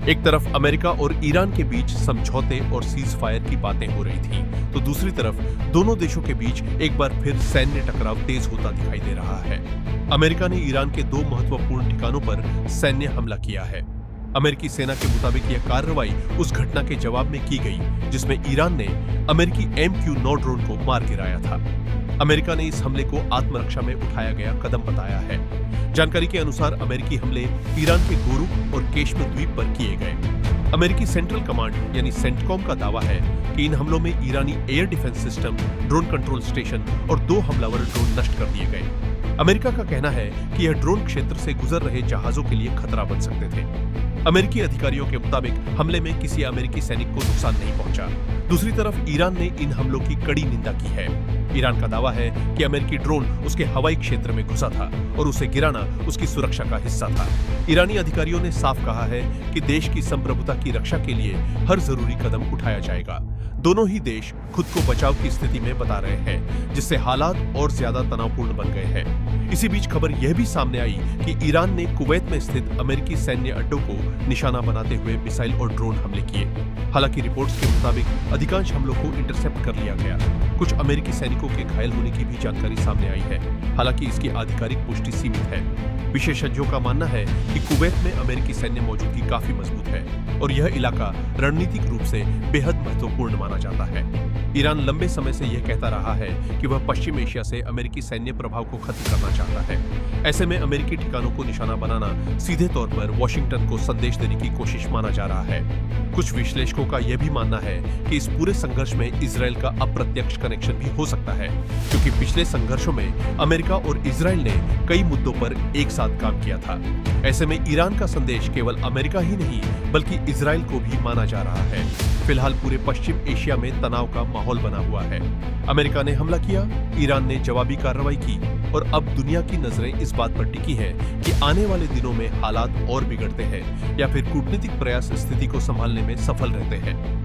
एक तरफ अमेरिका और ईरान के बीच समझौते और सीज फायर की बातें हो रही थी, तो दूसरी तरफ दोनों देशों के बीच एक बार फिर सैन्य टकराव तेज होता दिखाई दे रहा है। अमेरिका ने ईरान के 2 महत्वपूर्ण ठिकानों पर सैन्य हमला किया है। अमेरिकी सेना के मुताबिक यह कार्रवाई उस घटना के जवाब में की गई जिसमें ईरान ने अमेरिकी MQ-9 ड्रोन को मार गिराया था। अमेरिका ने इस हमले को आत्मरक्षा में उठाया गया कदम बताया है। जानकारी के अनुसार अमेरिकी हमले ईरान के गोरू और केश्मीर द्वीप पर किए गए। अमेरिकी सेंट्रल कमांड यानी सेंटकॉम का दावा है कि इन हमलों में ईरानी air defence system, drone control station और 2 हमलावर ड्रोन नष्ट कर दिए गए। अमेरिका का कहना है कि यह ड्रोन क्षेत्र से गुजर रहे जहाजों के लिए खतरा बन सकते थे। अमेरिकी अधिकारियों के मुताबिक हमले में किसी अमेरिकी सैनिक को नुकसान नहीं पहुंचा। दूसरी तरफ ईरान ने इन हमलों की कड़ी निंदा की है। ईरान का दावा है कि अमेरिकी ड्रोन उसके हवाई क्षेत्र में घुसा था और उसे गिराना उसकी सुरक्षा का हिस्सा था। ईरानी अधिकारियों ने साफ कहा है कि देश की संप्रभुता की रक्षा के लिए हर जरूरी कदम उठाया जाएगा। दोनों ही देश खुद को बचाव की स्थिति में बता रहे हैं, जिससे हालात और ज्यादा तनावपूर्ण बन गए हैं। इसी बीच खबर यह भी सामने आई कि ईरान ने कुवैत में स्थित अमेरिकी सैन्य अड्डों को निशाना बनाते हुए मिसाइल और ड्रोन हमले किए। हालांकि रिपोर्ट्स के मुताबिक अधिकांश हमलों को इंटरसेप्ट कर लिया गया। कुछ अमेरिकी सैनिकों के घायल होने की भी जानकारी सामने आई है। हालांकि इसकी आधिकारिक पुष्टि सीमित है। विशेषज्ञों का मानना है कि कुवैत में अमेरिकी सैन्य मौजूदगी काफी मजबूत है और यह इलाका रणनीतिक रूप से बेहद महत्वपूर्ण माना जाता है। ईरान लंबे समय से यह कहता रहा है कि वह पश्चिम एशिया से अमेरिकी सैन्य प्रभाव को खत्म करना चाहता है। ऐसे में अमेरिकी ठिकानों को निशाना बनाना सीधे तौर पर वॉशिंगटन को संदेश देने की कोशिश माना जा रहा है। कुछ विश्लेषकों का यह भी मानना है कि इस पूरे संघर्ष में इजरायल का अप्रत्यक्ष कनेक्शन भी हो सकता है, क्योंकि पिछले संघर्षों में अमेरिका और इजरायल ने कई मुद्दों पर एक साथ काम किया था। ऐसे में ईरान का संदेश केवल अमेरिका ही नहीं बल्कि इजरायल को भी माना जा रहा है। फिलहाल पूरे पश्चिम एशिया में तनाव का माहौल बना हुआ है। अमेरिका ने हमला किया, ईरान ने जवाबी कार्रवाई की और अब दुनिया की नजरें इस बात पर टिकी हैं कि आने वाले दिनों में हालात और बिगड़ते हैं या फिर कूटनीतिक प्रयास स्थिति को संभालने में सफल रहते हैं।